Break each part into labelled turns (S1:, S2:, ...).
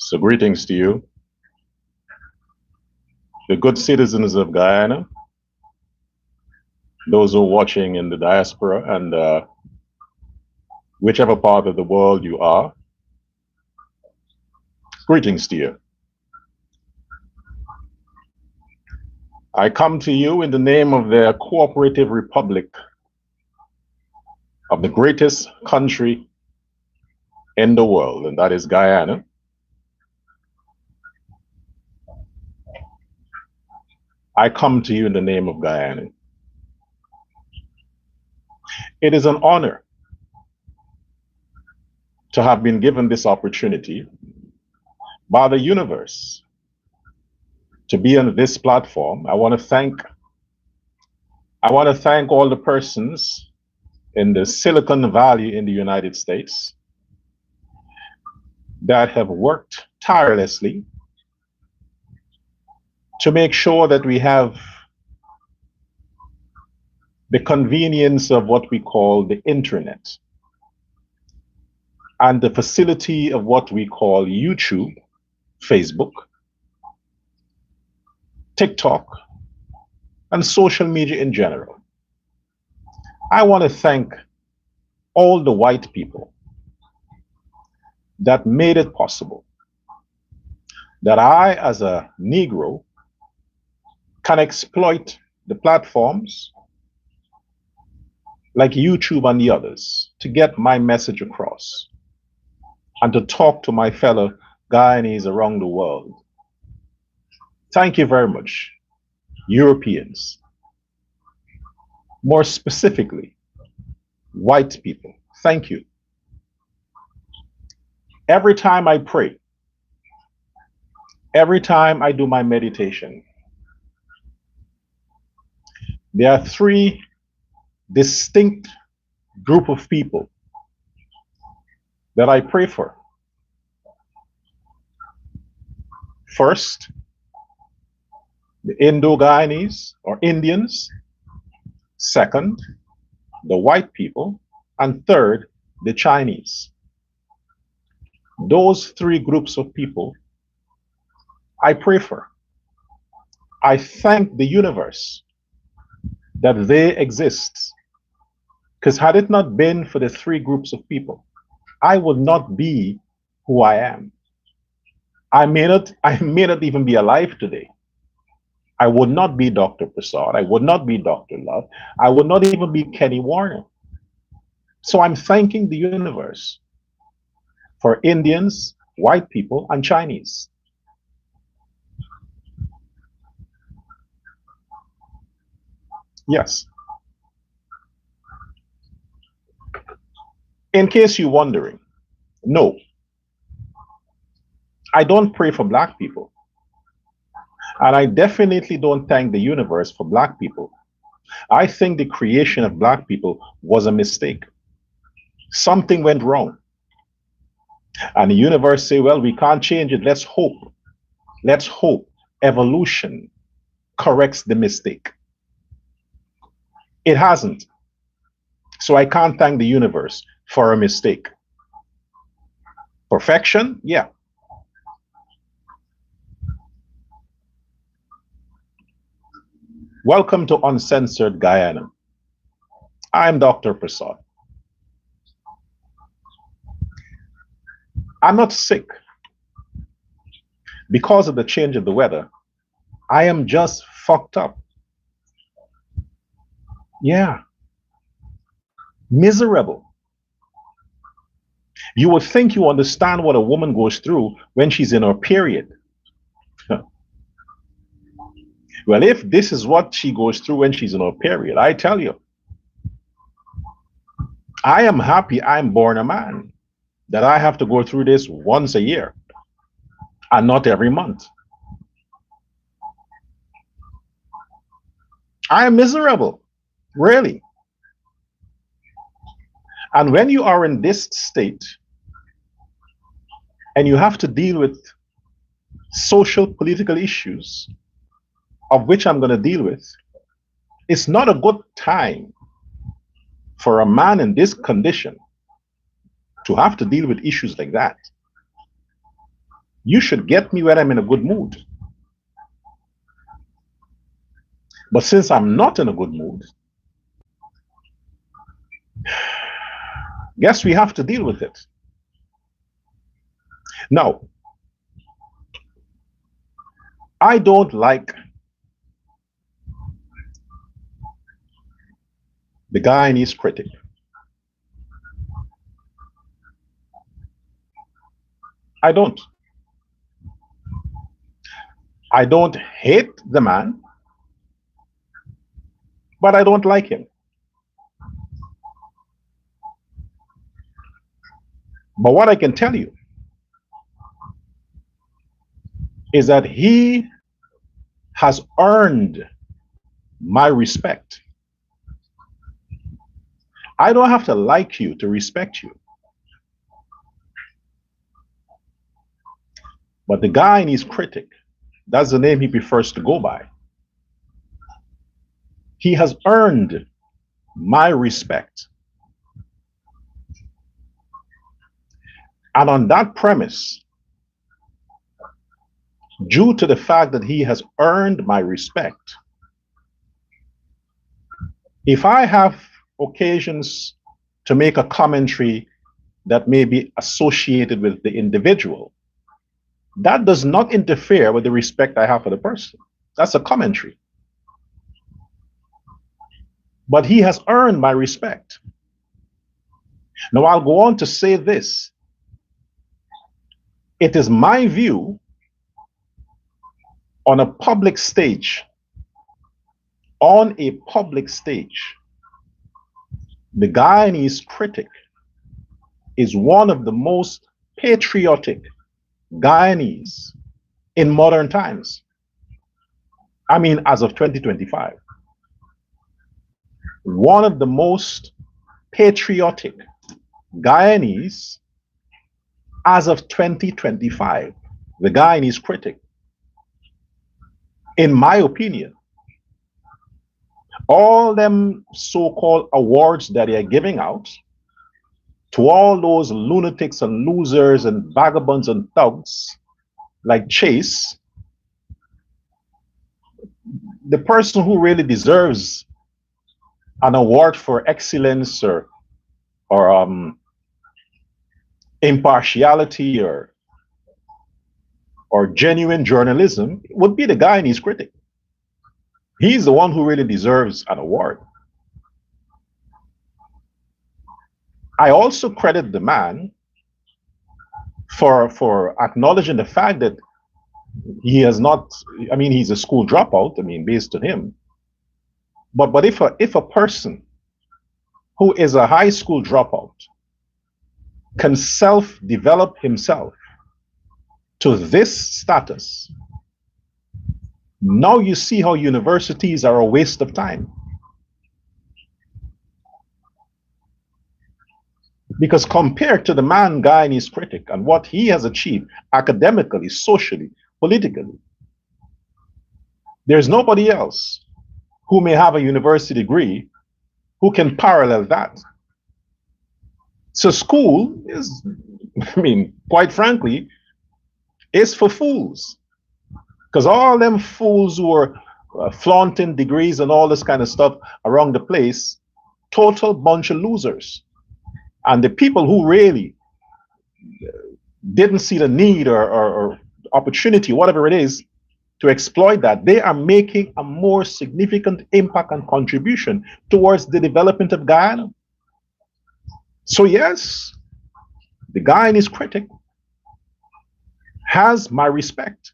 S1: So greetings to you, the good citizens of Guyana, those who are watching in the diaspora and whichever part of the world you are, greetings to you. I come to you in the name of the cooperative republic of the greatest country in the world, and that is Guyana. I come to you in the name of Guyana. It is an honor to have been given this opportunity by the universe to be on this platform. I want to thank all the persons in the Silicon Valley in the United States that have worked tirelessly to make sure that we have the convenience of what we call the internet and the facility of what we call YouTube, Facebook, TikTok, and social media in general. I want to thank all the white people that made it possible that I, as a Negro, can exploit the platforms like YouTube and the others to get my message across and to talk to my fellow Guyanese around the world. Thank you very much, Europeans. More specifically, white people. Thank you. Every time I pray, every time I do my meditation, there are three distinct group of people that I pray for. First, the Indo-Guyanese or Indians. Second, the white people. And third, the Chinese. Those three groups of people I pray for. I thank the universe that they exist. Because had it not been for the three groups of people, I would not be who I am. I may not even be alive today. I would not be Dr. Prasad. I would not be Dr. Love. I would not even be Kenny Warner. So I'm thanking the universe for Indians, white people, and Chinese. Yes. In case you're wondering, no, I don't pray for black people. And I definitely don't thank the universe for black people. I think the creation of black people was a mistake. Something went wrong. And the universe say, well, we can't change it. Let's hope. Let's hope evolution corrects the mistake. It hasn't. So I can't thank the universe for a mistake. Perfection? Yeah. Welcome to Uncensored Guyana. I'm Dr. Prasad. I'm not sick. Because of the change of the weather, I am just fucked up. Yeah. Miserable. You would think you understand what a woman goes through when she's in her period. Well, if this is what she goes through when she's in her period, I tell you, I am happy I'm born a man, that I have to go through this once a year and not every month. I am miserable, really. And when you are in this state and you have to deal with social, political issues, of which I'm going to deal with, it's not a good time for a man in this condition to have to deal with issues like that. You should get me when I'm in a good mood. But since I'm not in a good mood, guess we have to deal with it. Now, I don't like the Guyanese critic. I don't. I don't hate the man, but I don't like him. But what I can tell you is that he has earned my respect. I don't have to like you to respect you. But the Guyanese critic, that's the name he prefers to go by. He has earned my respect. And on that premise, due to the fact that he has earned my respect, if I have occasions to make a commentary that may be associated with the individual, that does not interfere with the respect I have for the person. That's a commentary. But he has earned my respect. Now, I'll go on to say this. It is my view on a public stage, the Guyanese critic is one of the most patriotic Guyanese in modern times. I mean, as of 2025. One of the most patriotic Guyanese as of 2025, the Guyanese critic. In my opinion, all them so-called awards that they are giving out to all those lunatics and losers and vagabonds and thugs like Chase, the person who really deserves an award for excellence or impartiality or genuine journalism would be the Guyanese critic. He's the one who really deserves an award. I also credit the man for acknowledging the fact that he has not, I mean, he's a school dropout, I mean, based on him. But if a person who is a high school dropout can self-develop himself to this status, now you see how universities are a waste of time. Because compared to the man Guyanese critic and what he has achieved academically, socially, politically, there's nobody else who may have a university degree who can parallel that. So school is, I mean, quite frankly, is for fools. Because all them fools who are flaunting degrees and all this kind of stuff around the place, total bunch of losers. And the people who really didn't see the need or opportunity, whatever it is, to exploit that, they are making a more significant impact and contribution towards the development of Guyana. So yes, the Guyanese critic has my respect.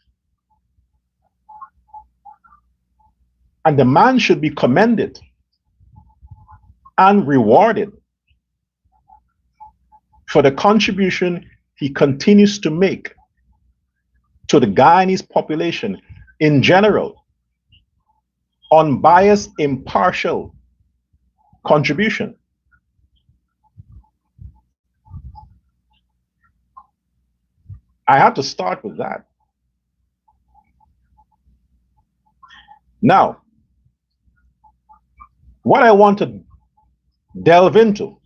S1: And the man should be commended and rewarded for the contribution he continues to make to the Guyanese population in general, unbiased, impartial contribution. I have to start with that. Now, what I want to delve into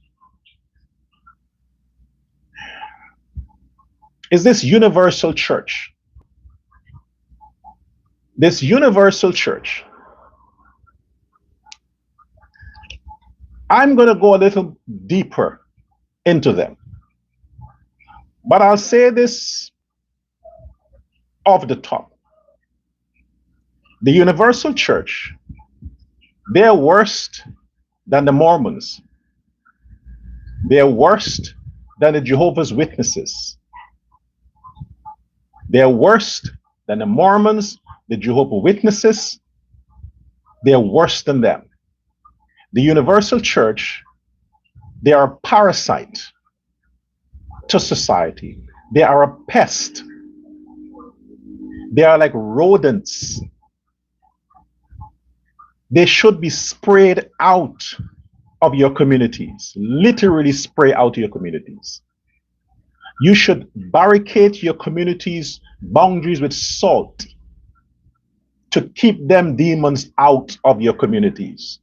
S1: is this universal church. This universal church, I'm going to go a little deeper into them. But I'll say this off the top. The universal church, they're worse than the Mormons. They're worse than the Jehovah's Witnesses. They're worse than the Mormons, the Jehovah's Witnesses. They're worse than them. The universal church, they are a parasite to society. They are a pest. They are like rodents. They should be sprayed out of your communities, literally spray out your communities. You should barricade your communities' boundaries with salt to keep them demons out of your communities.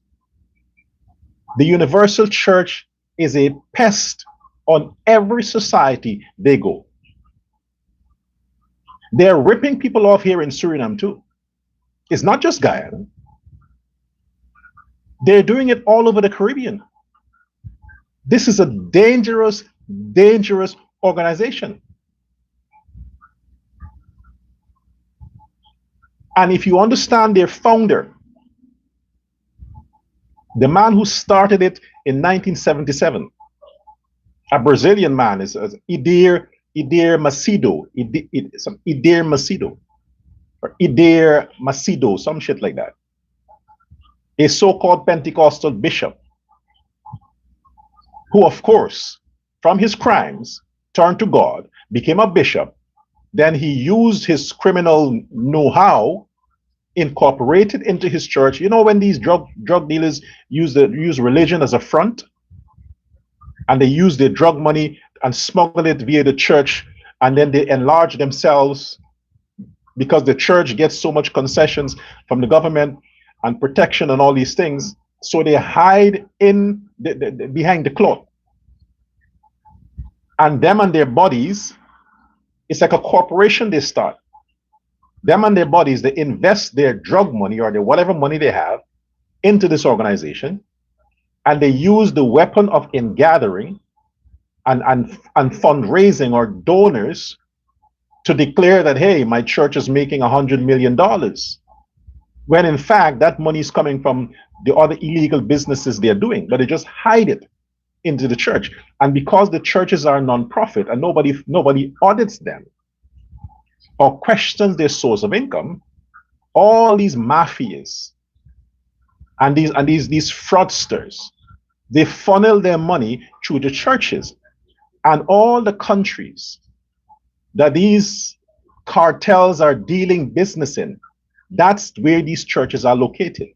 S1: The universal church is a pest on every society they go. They're ripping people off here in Suriname too. It's not just Guyana. They're doing it all over the Caribbean. This is a dangerous, dangerous organization. And if you understand their founder, the man who started it in 1977, a Brazilian man, is Idir Macedo, Idir Macedo, or Idir Macedo, some shit like that. A so-called Pentecostal bishop, who of course, from his crimes, turned to God, became a bishop. Then he used his criminal know-how, incorporated into his church. You know, when these drug dealers use religion as a front, and they use their drug money and smuggle it via the church, and then they enlarge themselves because the church gets so much concessions from the government and protection and all these things, so they hide in behind the cloth. And them and their bodies, it's like a corporation they start. Them and their bodies, they invest their drug money or their whatever money they have into this organization, and they use the weapon of ingathering and fundraising or donors to declare that, hey, my church is making $100 million. When in fact, that money is coming from the other illegal businesses they're doing, but they just hide it into the church. And because the churches are non-profit and nobody audits them or questions their source of income, all these mafias and these fraudsters, they funnel their money through the churches. And all the countries that these cartels are dealing business in, that's where these churches are located.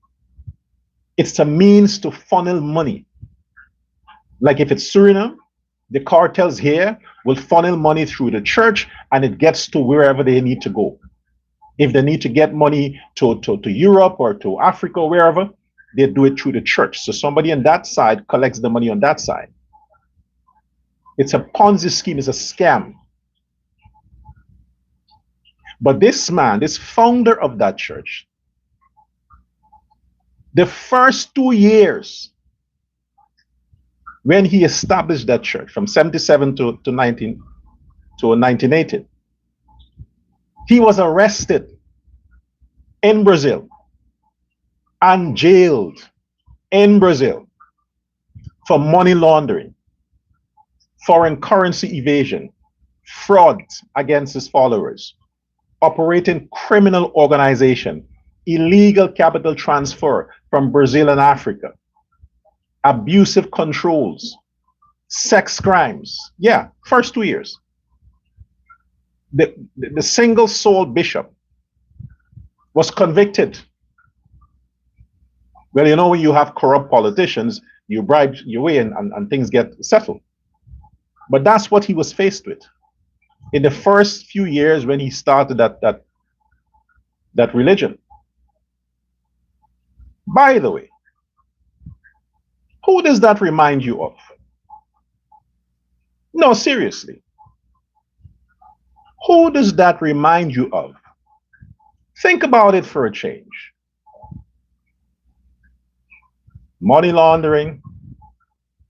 S1: It's a means to funnel money. Like if it's Suriname, the cartels here will funnel money through the church and it gets to wherever they need to go. If they need to get money to Europe or to Africa or wherever, they do it through the church. So somebody on that side collects the money on that side. It's a Ponzi scheme, it's a scam. But this man, this founder of that church, the first 2 years when he established that church, from 77 to 1980, he was arrested in Brazil and jailed in Brazil for money laundering, foreign currency evasion, fraud against his followers, operating criminal organization, illegal capital transfer from Brazil and Africa, abusive controls, sex crimes. Yeah, first 2 years. The single sole bishop was convicted. Well, you know, when you have corrupt politicians, you bribe your way and things get settled. But that's what he was faced with. In the first few years when he started that religion. By the way, who does that remind you of? No, seriously. Who does that remind you of? Think about it for a change. Money laundering,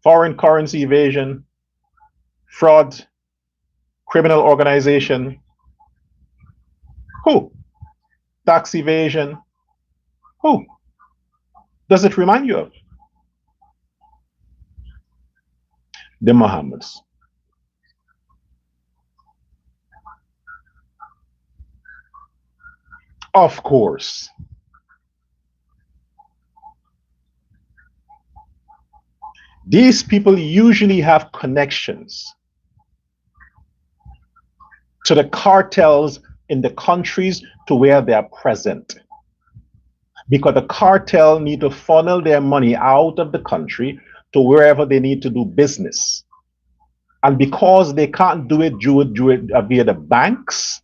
S1: foreign currency evasion, fraud, criminal organization. Who? Tax evasion. Who does it remind you of? The Mohammeds. Of course. These people usually have connections to the cartels in the countries to where they are present. Because the cartel need to funnel their money out of the country to wherever they need to do business. And because they can't do it via the banks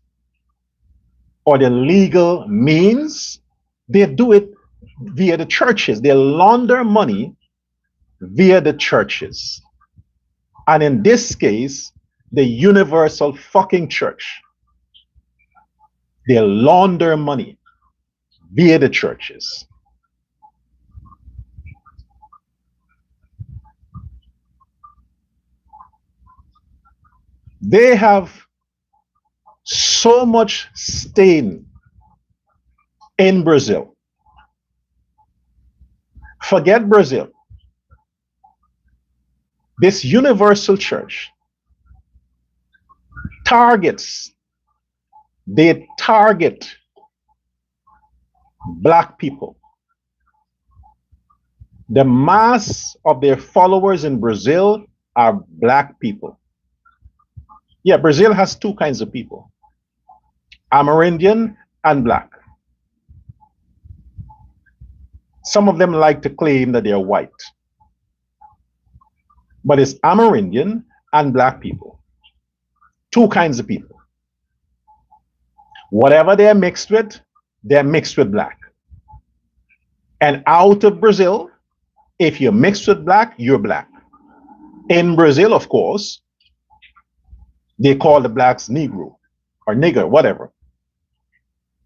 S1: or the legal means, they do it via the churches. They launder money via the churches. And in this case, the universal fucking church. They launder money via the churches. They have so much stain in Brazil. Forget Brazil. This universal church they target black people. The mass of their followers in Brazil are black people. Yeah, Brazil has two kinds of people, Amerindian and black. Some of them like to claim that they're white, but it's Amerindian and black people. Two kinds of people. Whatever they're mixed with black. And out of Brazil, if you're mixed with black, you're black. In Brazil, of course, they call the blacks Negro or nigger, whatever.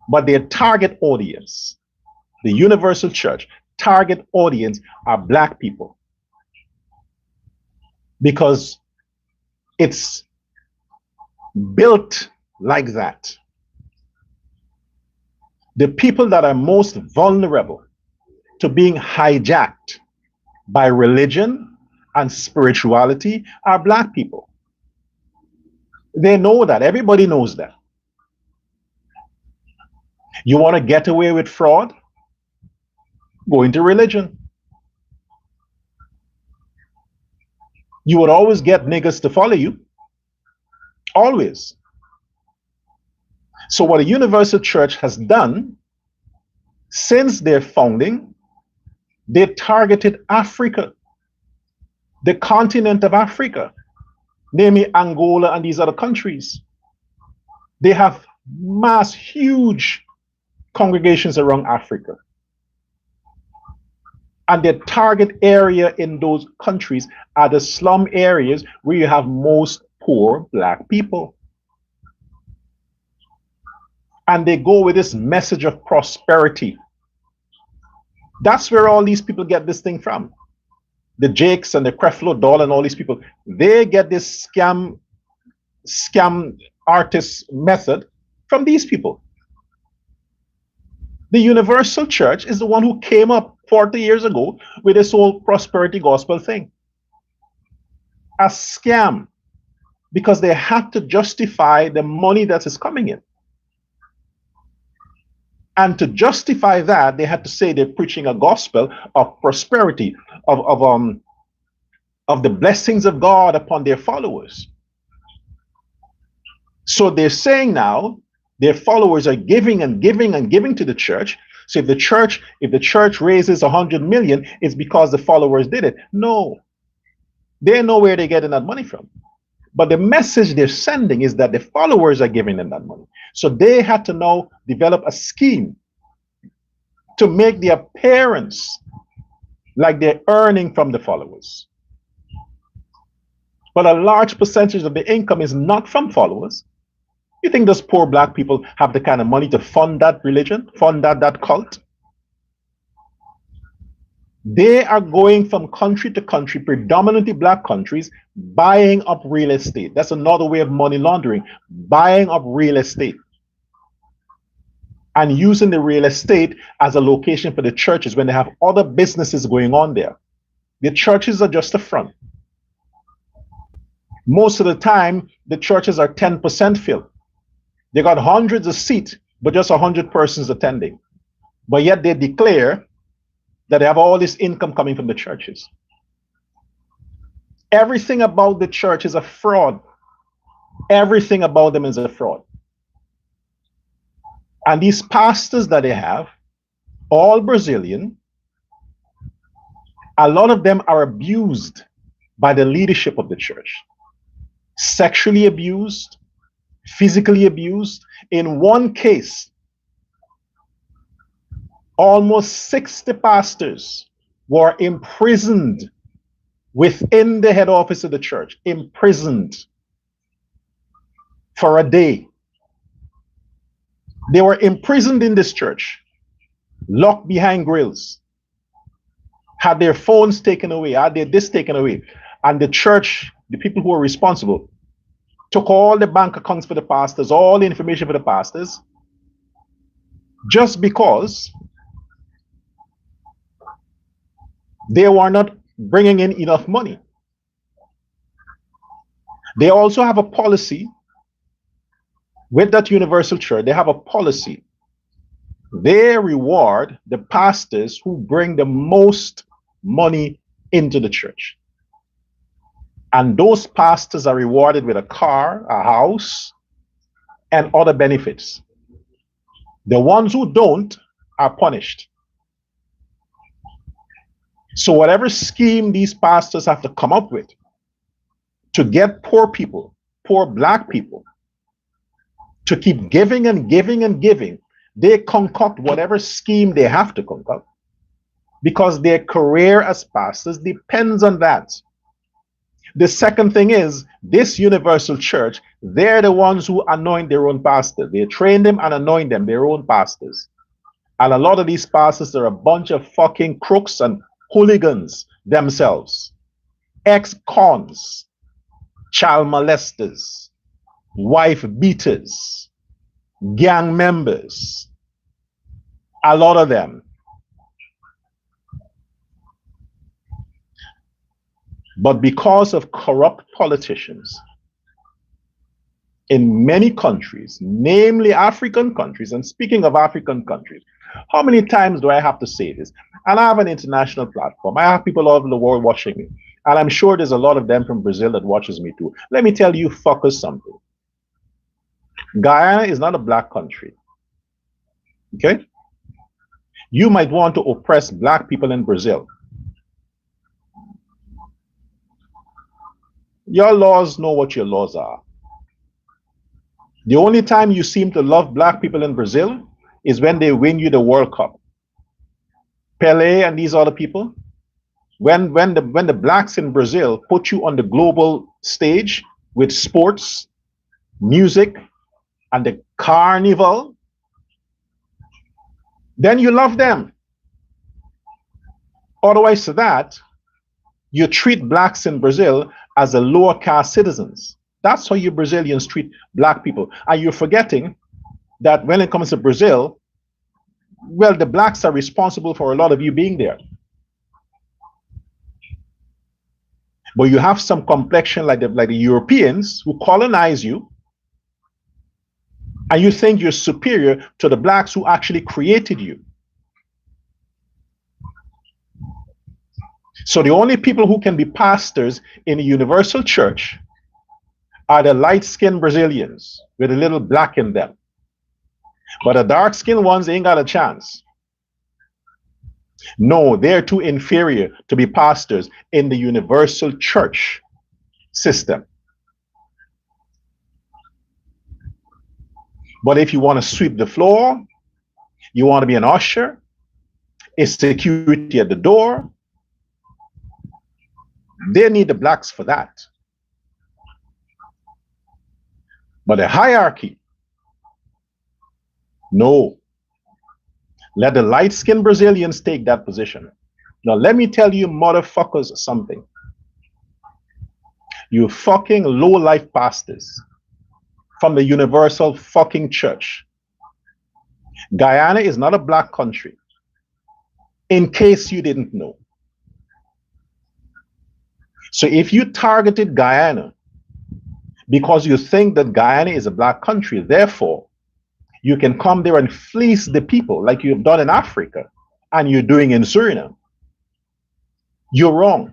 S1: But their target audience, the universal church, target audience are black people. Because it's built like that. The people that are most vulnerable to being hijacked by religion and spirituality are black people. They know that. Everybody knows that. You want to get away with fraud? Go into religion. You would always get niggas to follow you. Always. So what a universal church has done since their founding, they targeted Africa, the continent of Africa, namely Angola and these other countries. They have huge congregations around Africa. And their target area in those countries are the slum areas where you have most poor black people. And they go with this message of prosperity. That's where all these people get this thing from. The Jakes and the Creflo Dollar and all these people, they get this scam artist method from these people. The universal church is the one who came up 40 years ago with this whole prosperity gospel thing. A scam, because they had to justify the money that is coming in. And to justify that, they had to say they're preaching a gospel of prosperity, of the blessings of God upon their followers. So they're saying now their followers are giving and giving and giving to the church. So if the church raises 100 million, it's because the followers did it. No, they know where they're getting that money from. But the message they're sending is that the followers are giving them that money. So they had to now develop a scheme to make the appearance like they're earning from the followers. But a large percentage of the income is not from followers. You think those poor black people have the kind of money to fund that religion, fund that cult? They are going from country to country, predominantly black countries, buying up real estate. That's another way of money laundering, buying up real estate and using the real estate as a location for the churches when they have other businesses going on there. The churches are just a front. Most of the time, the churches are 10% filled. They got hundreds of seats, but just 100 persons attending. But yet they declare that they have all this income coming from the churches. Everything about the church is a fraud. Everything about them is a fraud. And these pastors that they have, all Brazilian, a lot of them are abused by the leadership of the church. Sexually abused, physically abused. In one case, almost 60 pastors were imprisoned within the head office of the church, imprisoned for a day. They were imprisoned in this church, locked behind grills, had their phones taken away, had their this taken away. And the church, the people who were responsible, took all the bank accounts for the pastors, all the information for the pastors, just because they were not bringing in enough money. They also have a policy with that universal church. They have a policy. They reward the pastors who bring the most money into the church. And those pastors are rewarded with a car, a house, and other benefits. The ones who don't are punished. So whatever scheme these pastors have to come up with to get poor people, poor black people, to keep giving and giving and giving, they concoct whatever scheme they have to concoct because their career as pastors depends on that. The second thing is, this universal church, they're the ones who anoint their own pastors. They train them and anoint them, their own pastors. And a lot of these pastors are a bunch of fucking crooks and hooligans themselves. Ex-cons, child molesters, wife beaters, gang members. A lot of them. But because of corrupt politicians in many countries, namely African countries, and speaking of African countries, how many times do I have to say this? And I have an international platform. I have people all over the world watching me. And I'm sure there's a lot of them from Brazil that watches me too. Let me tell you fuckers something. Guyana is not a black country. Okay? You might want to oppress black people in Brazil. Your laws know what your laws are. The only time you seem to love black people in Brazil is when they win you the World Cup. Pele and these other people, when the blacks in Brazil put you on the global stage with sports, music, and the carnival, then you love them. Otherwise to that, you treat blacks in Brazil as a lower caste citizens. That's how you Brazilians treat black people. And you're forgetting that when it comes to Brazil, well, the blacks are responsible for a lot of you being there. But you have some complexion like the Europeans who colonize you, and you think you're superior to the blacks who actually created you. So the only people who can be pastors in a universal church are the light-skinned Brazilians with a little black in them. But the dark-skinned ones ain't got a chance. No, they're too inferior to be pastors in the universal church system. But if you want to sweep the floor, you want to be an usher, it's security at the door, they need the blacks for that. But the hierarchy No. Let the light-skinned Brazilians take that position. Now, let me tell you motherfuckers something. You fucking low-life pastors from the universal fucking church. Guyana is not a black country, in case you didn't know. So if you targeted Guyana because you think that Guyana is a black country, therefore, you can come there and fleece the people like you've done in Africa and you're doing in Suriname, you're wrong.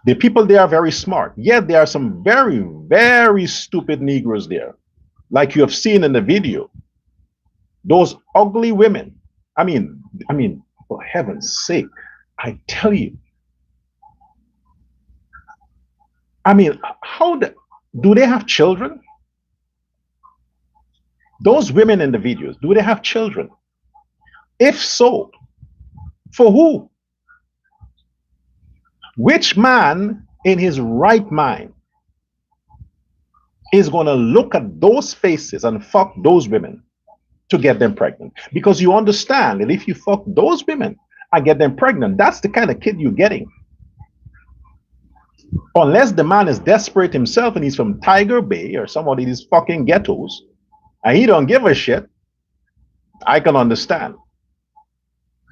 S1: The people there are very smart, yet there are some very, very stupid Negroes there, like you have seen in the video. Those ugly women. I mean, for heaven's sake, I tell you. I mean, do they have children? Those women in the videos, do they have children? If so, for who? Which man in his right mind is going to look at those faces and fuck those women to get them pregnant? Because you understand that if you fuck those women and get them pregnant, that's the kind of kid you're getting. Unless the man is desperate himself and he's from Tiger Bay or some of these fucking ghettos and he don't give a shit, I can understand.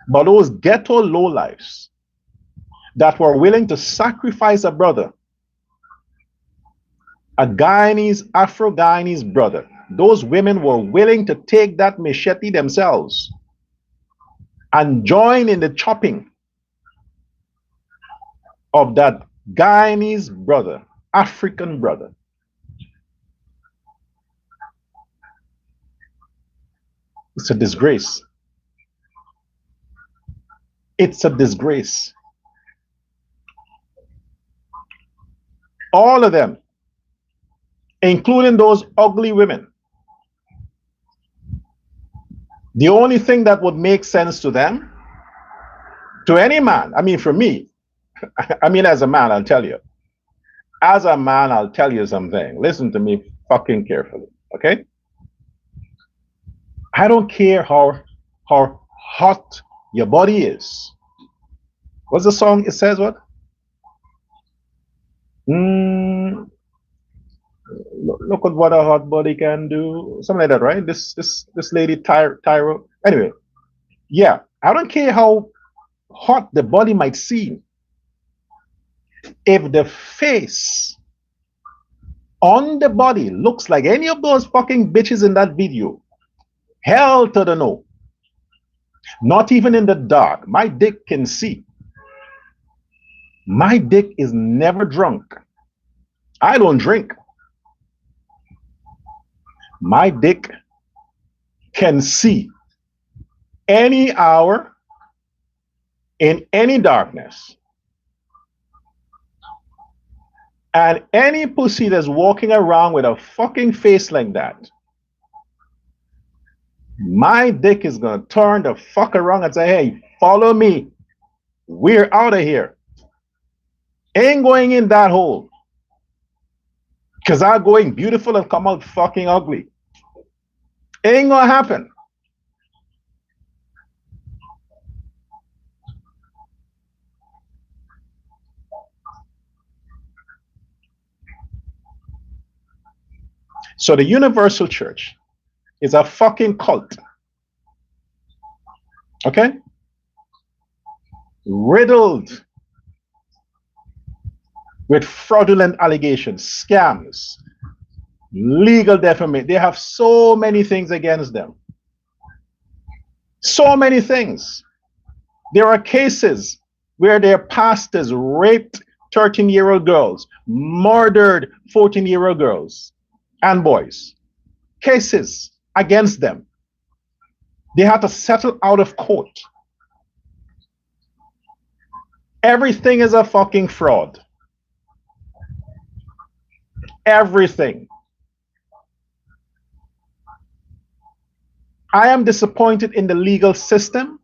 S1: But those ghetto lowlifes that were willing to sacrifice a brother, a Guyanese, Afro-Guyanese brother, those women were willing to take that machete themselves and join in the chopping of that Guyanese brother, African brother. It's a disgrace. It's a disgrace. All of them, including those ugly women. The only thing that would make sense to them, to any man, I mean, for me, I mean, as a man, I'll tell you. As a man, I'll tell you something. Listen to me fucking carefully, okay? I don't care how hot your body is. What's the song? It says what? Look at what a hot body can do. Something like that, right? This lady, Tyro. Anyway, yeah, I don't care how hot the body might seem. If the face on the body looks like any of those fucking bitches in that video, hell to the no. Not even in the dark. My dick can see. My dick is never drunk. I don't drink. My dick can see any hour in any darkness. And any pussy that's walking around with a fucking face like that, my dick is gonna turn the fuck around and say, hey, follow me. We're out of here. Ain't going in that hole. Because I'm going beautiful and come out fucking ugly. Ain't gonna happen. So the Universal Church is a fucking cult. Okay? Riddled with fraudulent allegations, scams, legal defamation. They have so many things against them. So many things. There are cases where their pastors raped 13-year-old girls, murdered 14-year-old girls and boys. Cases against them. They had to settle out of court. Everything is a fucking fraud. Everything. I am disappointed in the legal system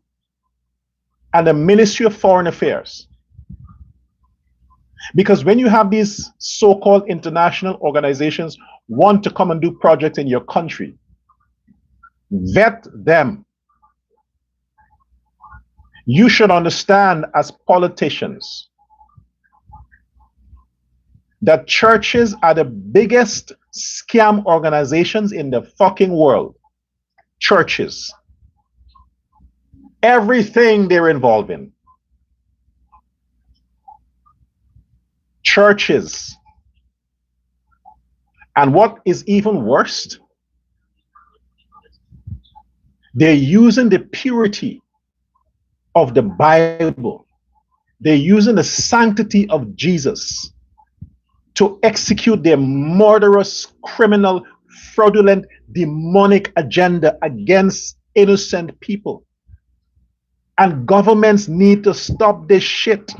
S1: and the Ministry of Foreign Affairs. Because when you have these so-called international organizations want to come and do projects in your country, Vet them. You should understand as politicians that churches are the biggest scam organizations in the fucking world. Churches. Everything they're involved in. Churches. And what is even worse, they're using the purity of the Bible. They're using the sanctity of Jesus to execute their murderous, criminal, fraudulent, demonic agenda against innocent people. And governments need to stop this shit.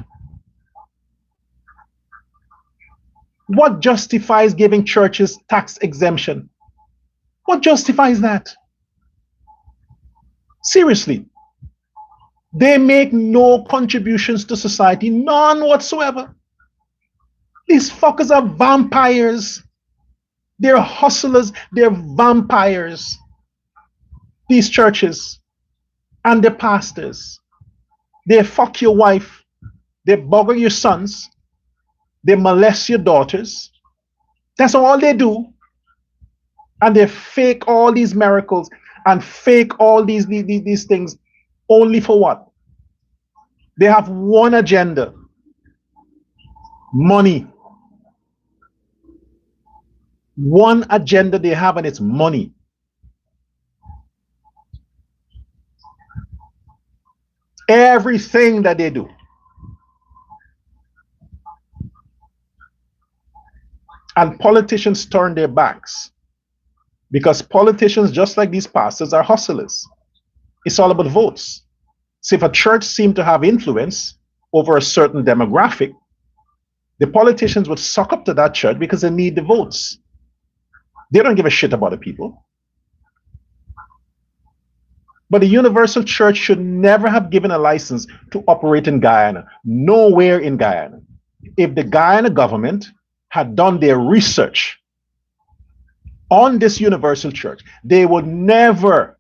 S1: What justifies giving churches tax exemption? What justifies that? Seriously. They make no contributions to society, none whatsoever. These fuckers are vampires. They're hustlers, they're vampires. These churches and the pastors. They fuck your wife, they bugger your sons, they molest your daughters. That's all they do. And they fake all these miracles and fake all these things only for what? They have one agenda: money. One agenda they have, and it's money. Everything that they do. And politicians turn their backs because politicians, just like these pastors, are hustlers. It's all about votes. So if a church seemed to have influence over a certain demographic, the politicians would suck up to that church because they need the votes. They don't give a shit about the people. But the Universal Church should never have given a license to operate in Guyana. Nowhere in Guyana. If the Guyana government had done their research on this Universal Church, they would never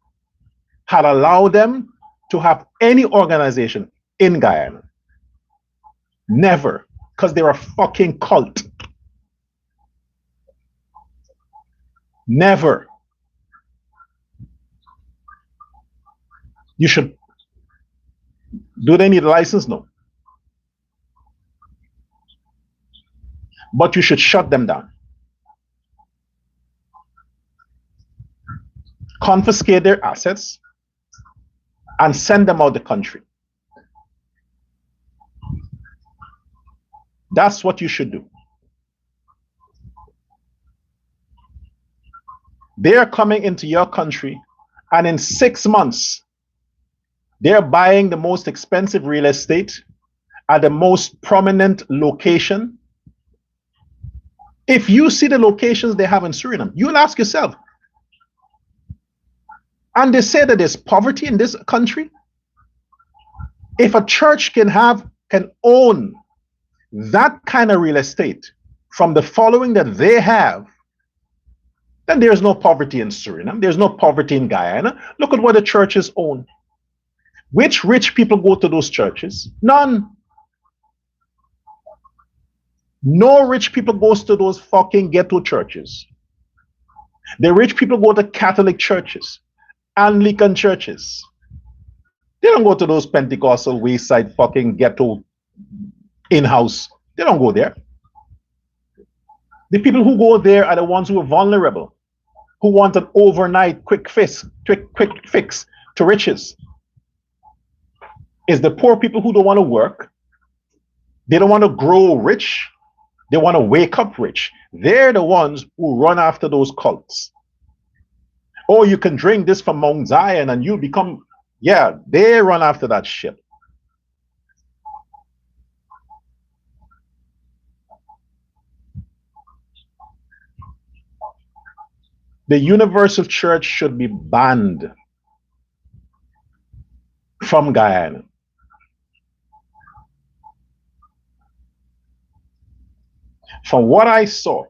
S1: have allowed them to have any organization in Guyana. Never. Because they're a fucking cult. Never. You should. Do they need a license? No. But you should shut them down. Confiscate their assets and send them out the country. That's what you should do. They are coming into your country, and in 6 months, they're buying the most expensive real estate at the most prominent location. If you see the locations they have in Suriname, you'll ask yourself, and they say that there's poverty in this country. If a church can own that kind of real estate from the following that they have, then there's no poverty in Suriname. There's no poverty in Guyana. Look at what the churches own. Which rich people go to those churches? None. No rich people goes to those fucking ghetto churches. The rich people go to Catholic churches, Anglican churches. They don't go to those Pentecostal wayside fucking ghetto in-house. They don't go there. The people who go there are the ones who are vulnerable, who want an overnight quick fix to riches. It's the poor people who don't want to work. They don't want to grow rich. They want to wake up rich. They're the ones who run after those cults. Oh, you can drink this from Mount Zion and you become, yeah, they run after that shit. The Universal Church should be banned from Guyana. From what I saw,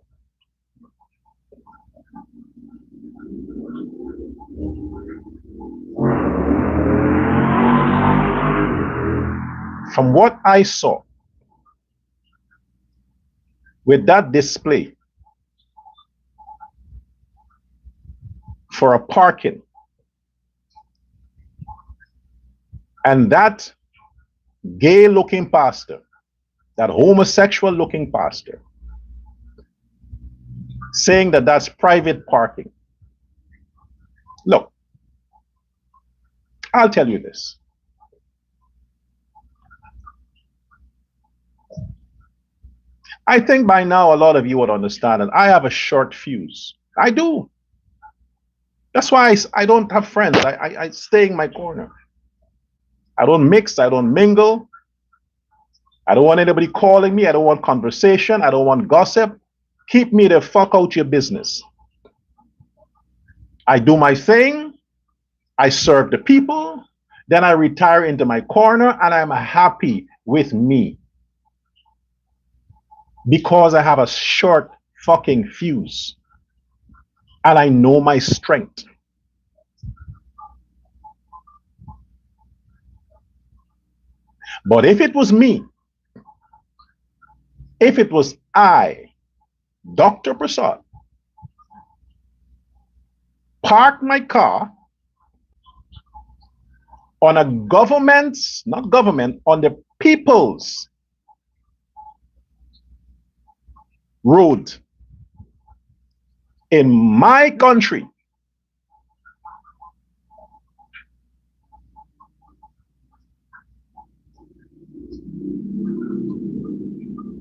S1: From what I saw with that display for a parking, and that gay looking pastor, that homosexual looking pastor, saying that that's private parking. Look, I'll tell you this. I think by now a lot of you would understand that I have a short fuse. I do. That's why I don't have friends. I stay in my corner. I don't mix. I don't mingle. I don't want anybody calling me. I don't want conversation. I don't want gossip. Keep me the fuck out your business. I do my thing. I serve the people. Then I retire into my corner and I'm happy with me. Because I have a short fucking fuse. And I know my strength. But if it was me, if it was I, Dr. Prasad, parked my car on a government's, not government, on the people's road in my country,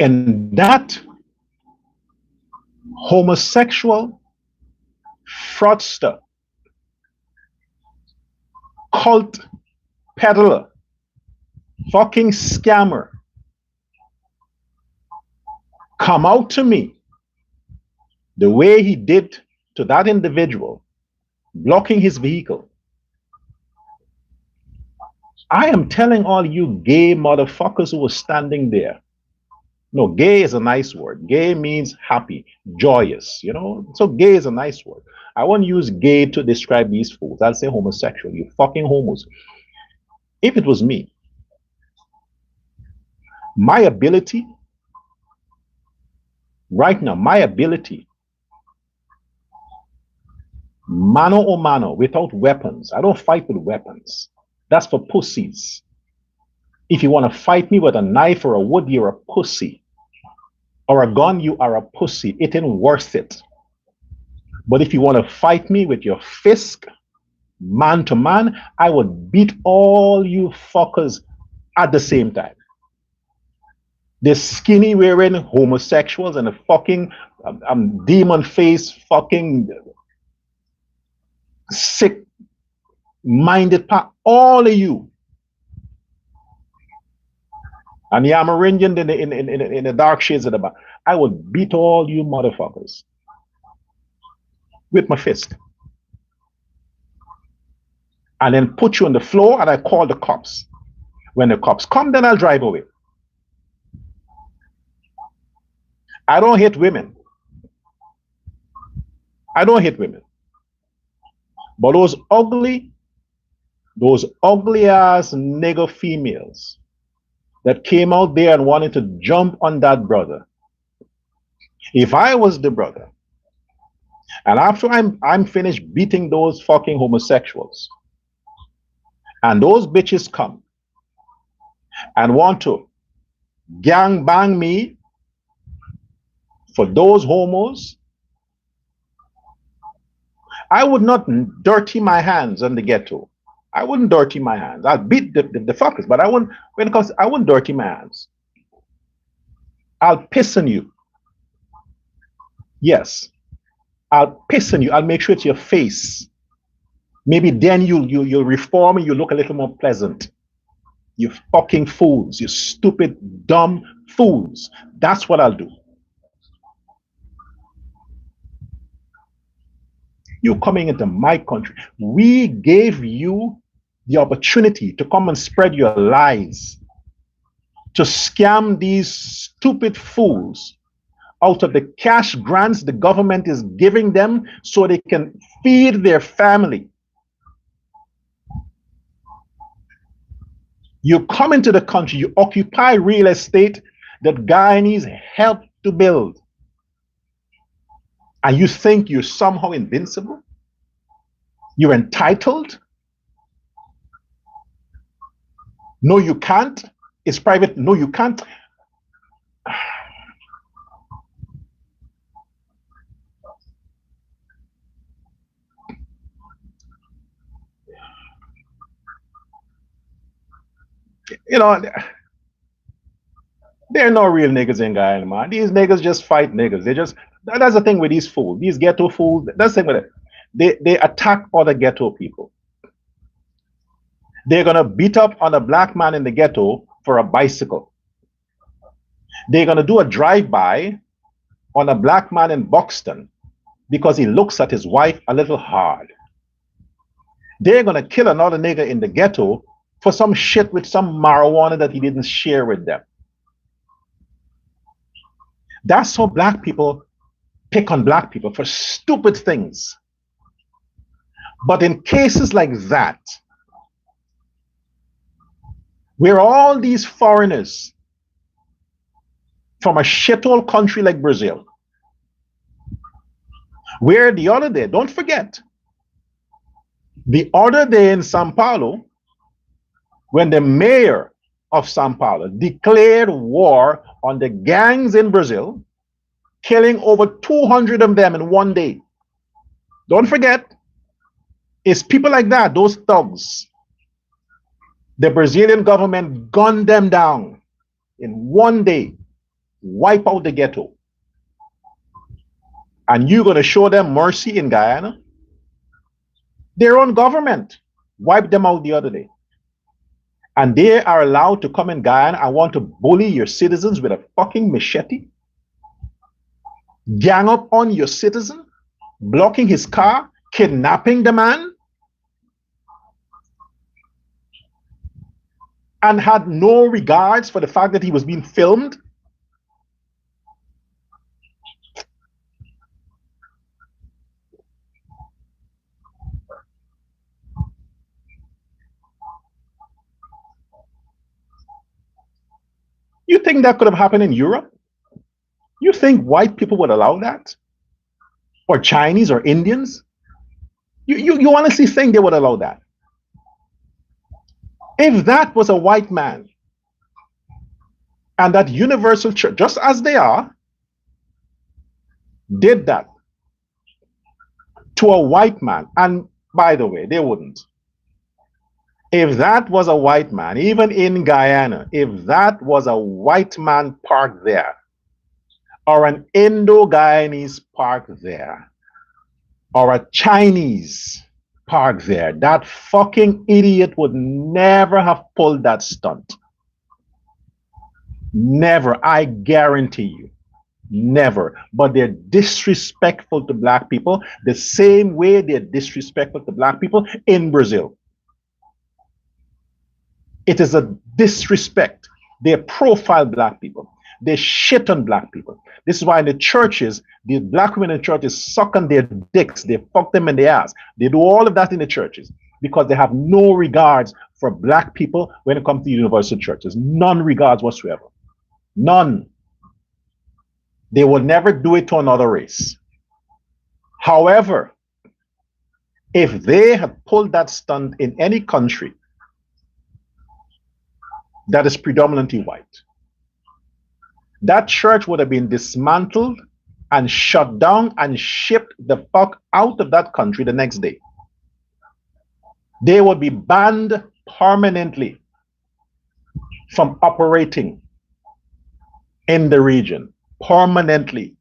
S1: and that homosexual fraudster, cult peddler, fucking scammer come out to me the way he did to that individual, blocking his vehicle. I am telling all you gay motherfuckers who were standing there. No, gay is a nice word. Gay means happy, joyous, you know? So gay is a nice word. I won't use gay to describe these fools. I'll say homosexual, you fucking homos. If it was me, my ability, right now, my ability, mano a mano, without weapons. I don't fight with weapons. That's for pussies. If you want to fight me with a knife or a wood, you're a pussy. Or a gun, you are a pussy. It ain't worth it. But if you want to fight me with your fist, man to man, I would beat all you fuckers at the same time. The skinny wearing homosexuals and the fucking demon face fucking sick minded part, all of you. And the Amerindian in the dark shades of the back. I would beat all you motherfuckers with my fist. And then put you on the floor and I call the cops. When the cops come, then I'll drive away. I don't hate women. I don't hate women. But those ugly ass nigger females that came out there and wanted to jump on that brother. If I was the brother, and after I'm finished beating those fucking homosexuals, and those bitches come and want to gang bang me for those homos, I would not dirty my hands on the ghetto. I wouldn't dirty my hands. I'll beat the fuckers, but I wouldn't, when it comes, I wouldn't dirty my hands. I'll piss on you. Yes. I'll piss on you. I'll make sure it's your face. Maybe then you'll reform and you look a little more pleasant. You fucking fools. You stupid, dumb fools. That's what I'll do. You coming into my country. We gave you the opportunity to come and spread your lies, to scam these stupid fools out of the cash grants the government is giving them so they can feed their family. You come into the country, you occupy real estate that Guyanese helped to build, and you think you're somehow invincible? You're entitled? No, you can't. It's private. No, you can't. You know, there are no real niggas in Guyana, man. These niggas just fight niggas. That's the thing with these fools, these ghetto fools. That's the thing with it. They attack other ghetto people. They're gonna beat up on a black man in the ghetto for a bicycle. They're gonna do a drive-by on a black man in Buxton because he looks at his wife a little hard. They're gonna kill another nigga in the ghetto for some shit with some marijuana that he didn't share with them. That's how black people pick on black people for stupid things. But in cases like that, where all these foreigners from a shithole country like Brazil, where the other day, don't forget, the other day in Sao Paulo, when the mayor of Sao Paulo declared war on the gangs in Brazil, killing over 200 of them in one day. Don't forget, it's people like that, those thugs. The Brazilian government gunned them down in one day, wipe out the ghetto. And you're going to show them mercy in Guyana? Their own government wiped them out the other day. And they are allowed to come in Guyana and want to bully your citizens with a fucking machete? Gang up on your citizen? Blocking his car? Kidnapping the man? And had no regards for the fact that he was being filmed? You think that could have happened in Europe? You think white people would allow that? Or Chinese or Indians? You honestly think they would allow that? If that was a white man and that universal church, just as they are, did that to a white man, and by the way, they wouldn't. If that was a white man, even in Guyana, if that was a white man parked there, or an Indo-Guyanese parked there, or a Chinese parked there, that fucking idiot would never have pulled that stunt. Never, I guarantee you. Never. But they're disrespectful to black people the same way they're disrespectful to black people in Brazil. It is a disrespect. They profile black people. They shit on black people. This is why in the churches, the black women in the churches suck on their dicks. They fuck them in the ass. They do all of that in the churches because they have no regards for black people when it comes to universal churches. None regards whatsoever. None. They will never do it to another race. However, if they had pulled that stunt in any country that is predominantly white, that church would have been dismantled and shut down and shipped the fuck out of that country the next day. They would be banned permanently from operating in the region. Permanently.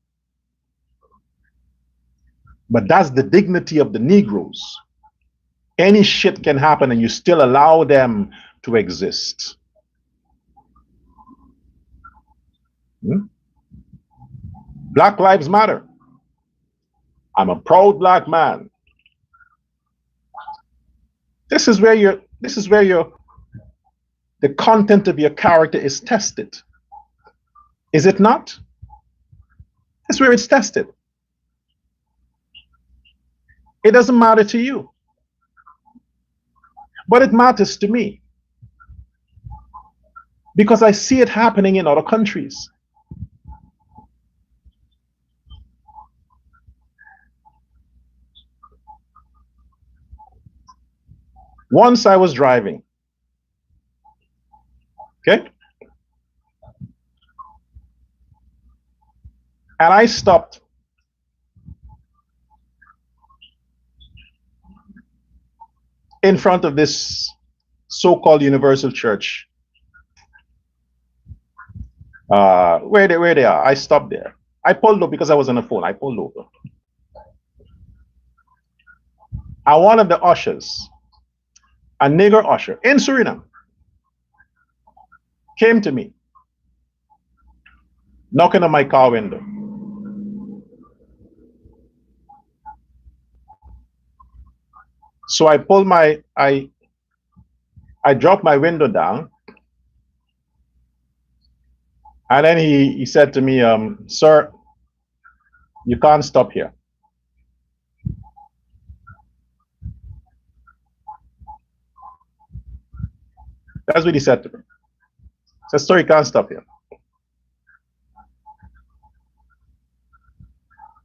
S1: But that's the dignity of the Negroes. Any shit can happen and you still allow them to exist. Black lives matter. I'm a proud black man. This is where the content of your character is tested. Is it not? That's where it's tested. It doesn't matter to you, but it matters to me. because I see it happening in other countries. Once I was driving, okay, and I stopped in front of this so-called universal church. Where they are, I stopped there. I pulled up because I was on the phone. I pulled over. And one of the ushers, a nigger usher in Suriname, came to me, knocking on my car window. So I pulled I dropped my window down, and then he said to me, sir, you can't stop here. That's what he said to me. He said, sir, you can't stop here.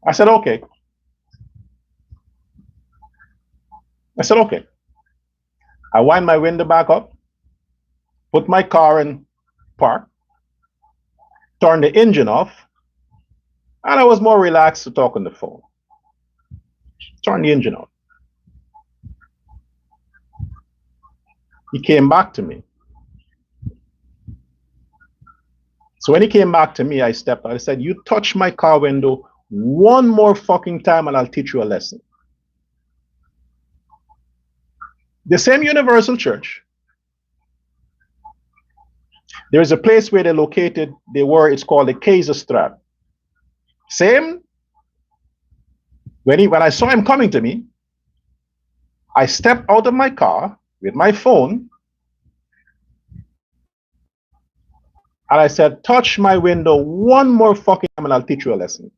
S1: I said, okay. I said, okay. I wind my window back up, put my car in park, turned the engine off, and I was more relaxed to talk on the phone. Turn the engine off. He came back to me. So when he came back to me, I stepped out. I said, you touch my car window one more fucking time and I'll teach you a lesson. The same universal church, there is a place where they're located, it's called the Kaiserstraat. Same, when I saw him coming to me, I stepped out of my car with my phone, and I said, touch my window one more fucking time and I'll teach you a lesson.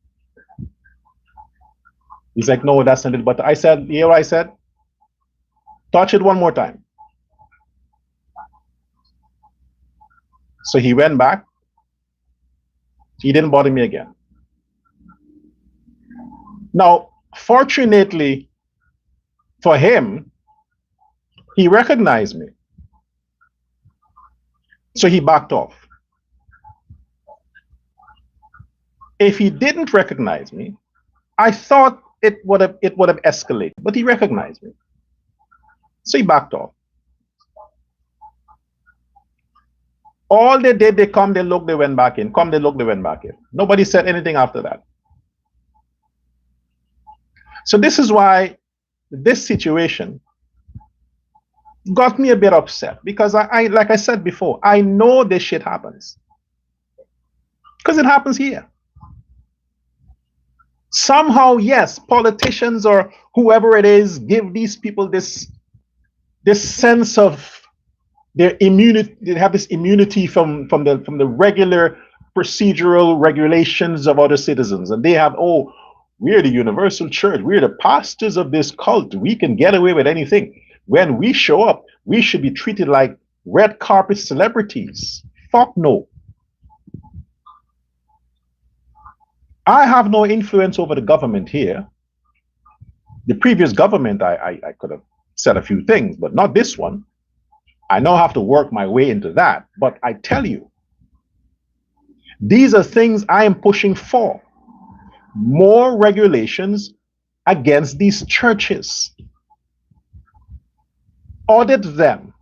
S1: He's like, no, that's not it. But I said, you know what I said? Touch it one more time. So he went back. He didn't bother me again. Now, fortunately for him, he recognized me. So he backed off. If he didn't recognize me, I thought it would have escalated, but he recognized me. So he backed off. All they did, they come, they look, they went back in. Come, they look, they went back in. Nobody said anything after that. So this is why this situation got me a bit upset, because I like I said before, I know this shit happens. Because it happens here. Somehow, yes, politicians or whoever it is give these people this sense of their immunity. They have this immunity from the regular procedural regulations of other citizens, and they have, oh, we're the universal church, we're the pastors of this cult, we can get away with anything. When we show up, we should be treated like red carpet celebrities. Fuck no. I have no influence over the government here. The previous government, I could have said a few things, but not this one. I now have to work my way into that. But I tell you, these are things I am pushing for. More regulations against these churches. Audit them.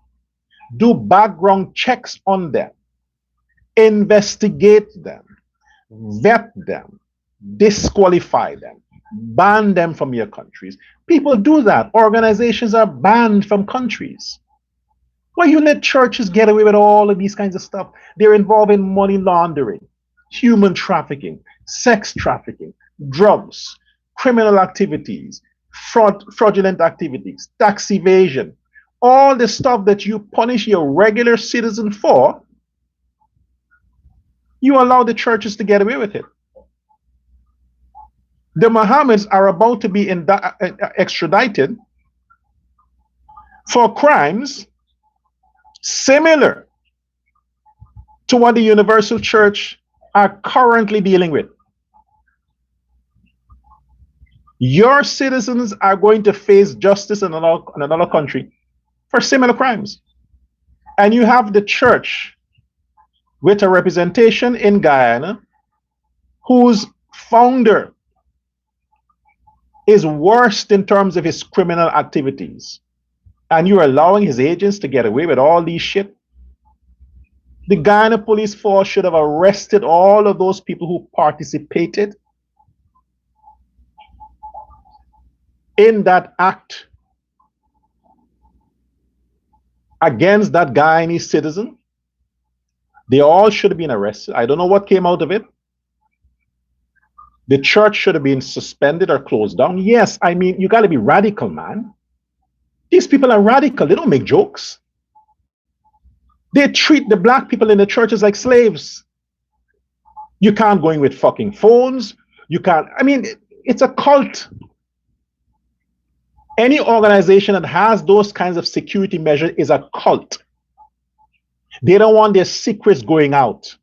S1: Do background checks on them. Investigate them. Vet them. Disqualify them. Ban them from your countries. People do that. Organizations are banned from countries. Why you let churches get away with all of these kinds of stuff? They're involved in money laundering, human trafficking, sex trafficking, drugs, criminal activities, fraudulent activities, tax evasion, all the stuff that you punish your regular citizen for, you allow the churches to get away with it. The Mohammeds are about to be extradited for crimes similar to what the Universal Church are currently dealing with. Your citizens are going to face justice in another country for similar crimes. And you have the church with a representation in Guyana whose founder is worst in terms of his criminal activities. And you're allowing his agents to get away with all these shit. The Guyana police force should have arrested all of those people who participated in that act against that Guyanese citizen. They all should have been arrested. I don't know what came out of it. The church should have been suspended or closed down. Yes, I mean, you got to be radical, man. These people are radical. They don't make jokes. They treat the black people in the churches like slaves. You can't go in with fucking phones. You can't. I mean, it's a cult. Any organization that has those kinds of security measures is a cult. They don't want their secrets going out.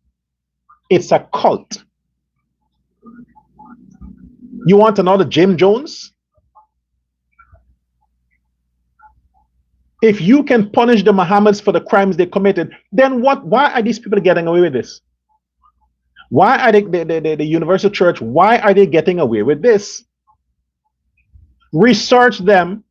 S1: It's a cult. You want another Jim Jones? If you can punish the Mohammeds for the crimes they committed, then what? Why are these people getting away with this? Why are the Universal Church, why are they getting away with this? Research them,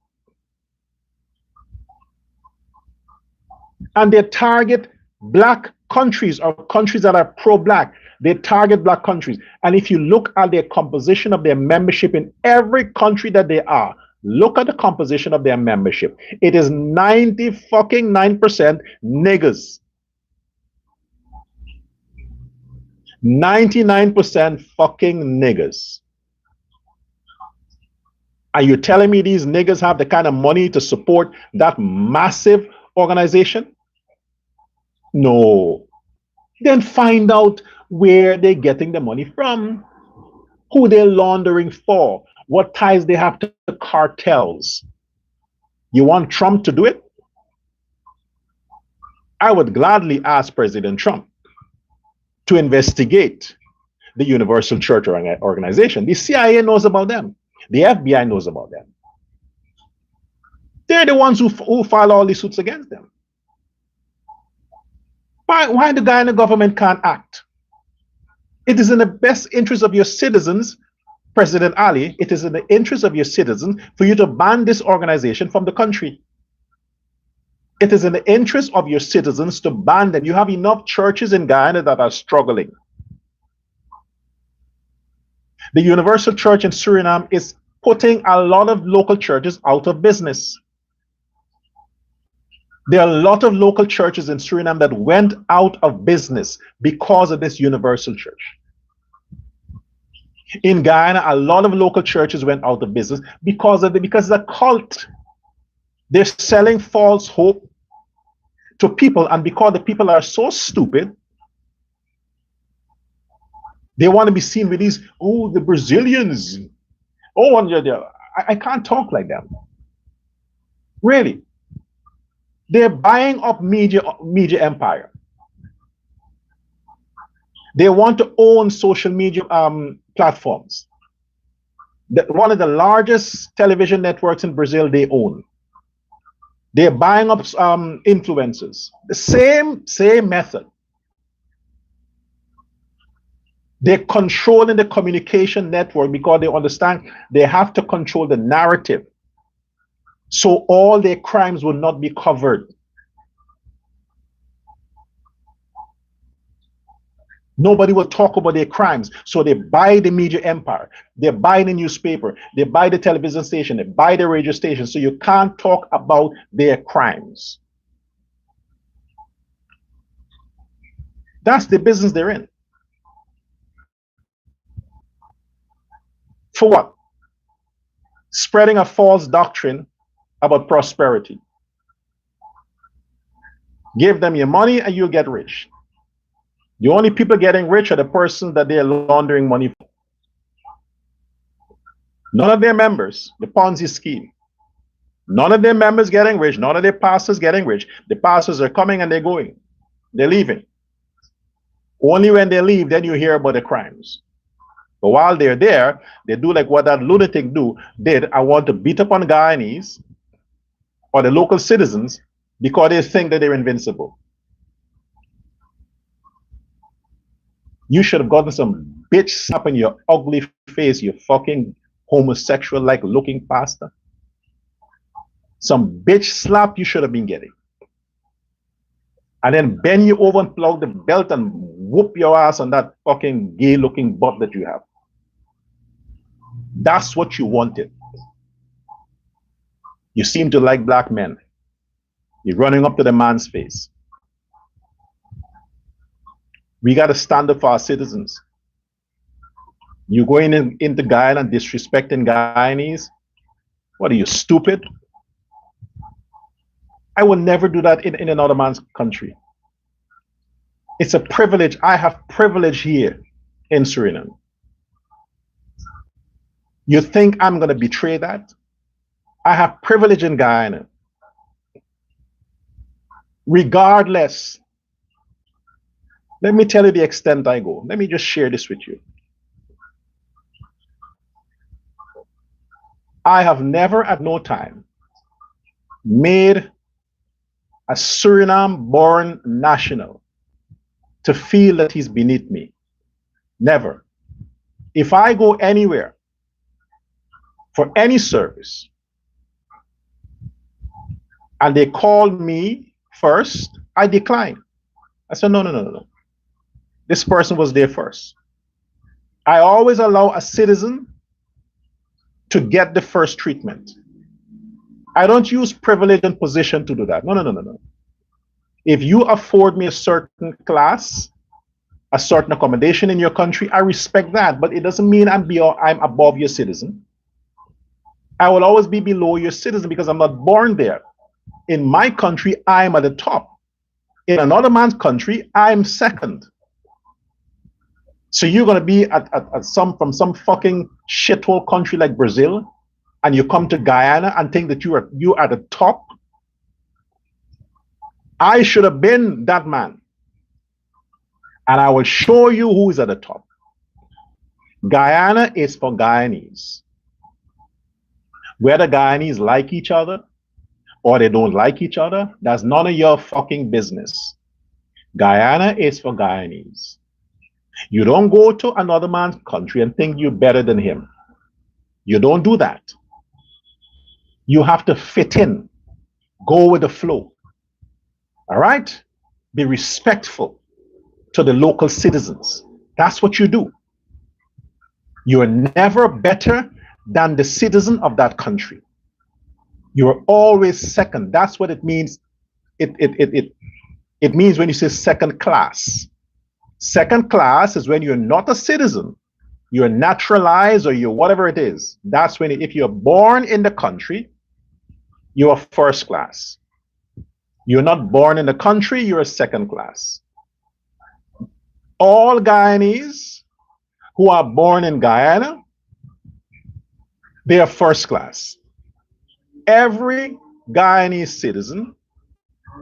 S1: and they target black countries or countries that are pro-black. They target black countries. And if you look at their composition of their membership in every country that they are, look at the composition of their membership. It is 90% niggas. 99% fucking niggas. Are you telling me these niggas have the kind of money to support that massive organization? No. Then find out where they're getting the money from, who they're laundering for, what ties they have to the cartels. You want Trump to do it? I would gladly ask President Trump to investigate the Universal Church organization. The CIA knows about them. The FBI knows about them. They're the ones who file all these suits against them. Why the Guyana government can't act? It is in the best interest of your citizens, President Ali, it is in the interest of your citizens for you to ban this organization from the country. It is in the interest of your citizens to ban them. You have enough churches in Guyana that are struggling. The Universal Church in Suriname is putting a lot of local churches out of business. There are a lot of local churches in Suriname that went out of business because of this Universal Church. In Guyana, a lot of local churches went out of business because it's a cult. They're selling false hope to people, and because the people are so stupid, they want to be seen with these, oh, the Brazilians. Oh, I can't talk like that. Really. They're buying up media empire. They want to own social media platforms. One of the largest television networks in Brazil they own. They're buying up influencers. The same method. They're controlling the communication network because they understand they have to control the narrative. So all their crimes will not be covered. Nobody will talk about their crimes. So they buy the media empire. They buy the newspaper. They buy the television station. They buy the radio station. So you can't talk about their crimes. That's the business they're in. For what? Spreading a false doctrine about prosperity. Give them your money and you'll get rich. The only people getting rich are the person that they're laundering money for. None of their members, the Ponzi scheme. None of their members getting rich. None of their pastors getting rich. The pastors are coming and they're going. They're leaving. Only when they leave, then you hear about the crimes. But while they're there, they do like what that lunatic did. I want to beat up on Guyanese or the local citizens because they think that they're invincible. You should have gotten some bitch slap in your ugly face, you fucking homosexual like looking pastor. Some bitch slap you should have been getting. And then bend you over and plug the belt and whoop your ass on that fucking gay looking butt that you have. That's what you wanted. You seem to like black men. You're running up to the man's face. We got to stand up for our citizens. You going into Guyana and disrespecting Guyanese? What are you, stupid? I will never do that in another man's country. It's a privilege. I have privilege here in Suriname. You think I'm going to betray that? I have privilege in Guyana. Regardless, let me tell you the extent I go. Let me just share this with you. I have never at no time made a Suriname-born national to feel that he's beneath me. Never. If I go anywhere for any service and they call me first, I decline. I said, no. This person was there first. I always allow a citizen to get the first treatment. I don't use privilege and position to do that. No. If you afford me a certain class, a certain accommodation in your country, I respect that, but it doesn't mean I'm above your citizen. I will always be below your citizen because I'm not born there. In my country, I'm at the top. In another man's country, I'm second. So you're going to be from some fucking shithole country like Brazil, and you come to Guyana and think that you are at the top. I should have been that man. And I will show you who is at the top. Guyana is for Guyanese. Whether Guyanese like each other or they don't like each other, that's none of your fucking business. Guyana is for Guyanese. You don't go to another man's country and think you're better than him. You don't do that. You have to fit in, go with the flow. All right? Be respectful to the local citizens. That's what you do. You're never better than the citizen of that country. You're always second. That's what it means. It means when you say second class. Second class is when you're not a citizen, you're naturalized or you're whatever it is. That's when, if you're born in the country, you're first class. You're not born in the country, you're a second class. All Guyanese who are born in Guyana, they are first class. Every Guyanese citizen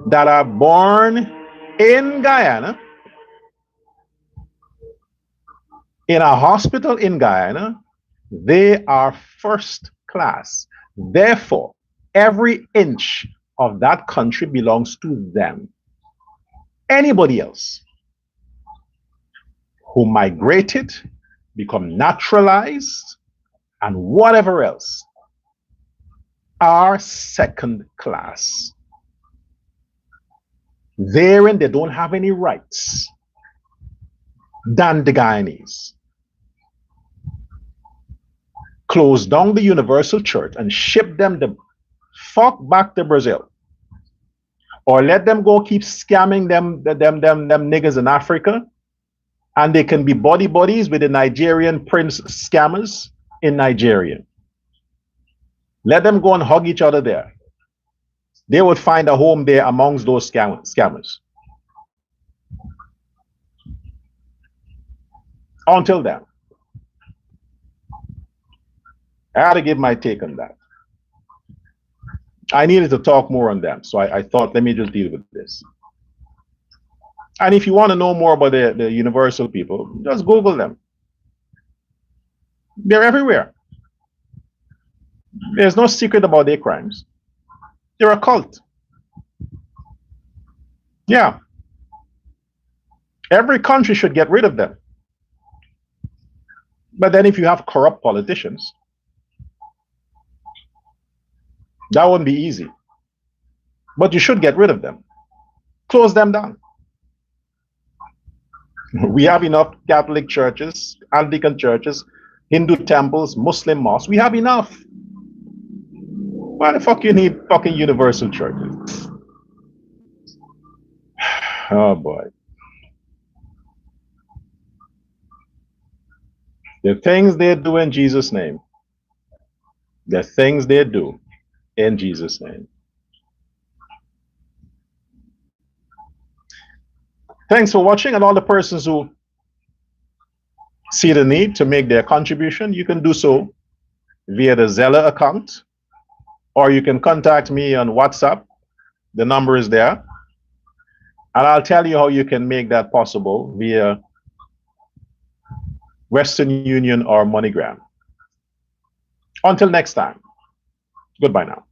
S1: that are born in Guyana, in a hospital in Guyana, they are first class. Therefore, every inch of that country belongs to them. Anybody else who migrated, become naturalized, and whatever else are second class. Therein, they don't have any rights than the Guyanese. Close down the universal church and ship them the fuck back to Brazil, or let them go keep scamming them niggas in Africa, and they can be buddies with the Nigerian prince scammers in Nigeria. Let them go and hug each other there. They would find a home there amongst those scammers. Until then, I had to give my take on that. I needed to talk more on them, so I thought, let me just deal with this. And if you want to know more about the universal people, just Google them. They're everywhere. There's no secret about their crimes. They're a cult. Yeah. Every country should get rid of them. But then if you have corrupt politicians, that wouldn't be easy. But you should get rid of them. Close them down. We have enough Catholic churches, Anglican churches, Hindu temples, Muslim mosques. We have enough. Why the fuck you need fucking universal churches? Oh boy. The things they do in Jesus' name. The things they do in Jesus' name. Thanks for watching, and all the persons who see the need to make their contribution, you can do so via the Zelle account, or you can contact me on WhatsApp. The number is there. And I'll tell you how you can make that possible via Western Union or MoneyGram. Until next time, goodbye now.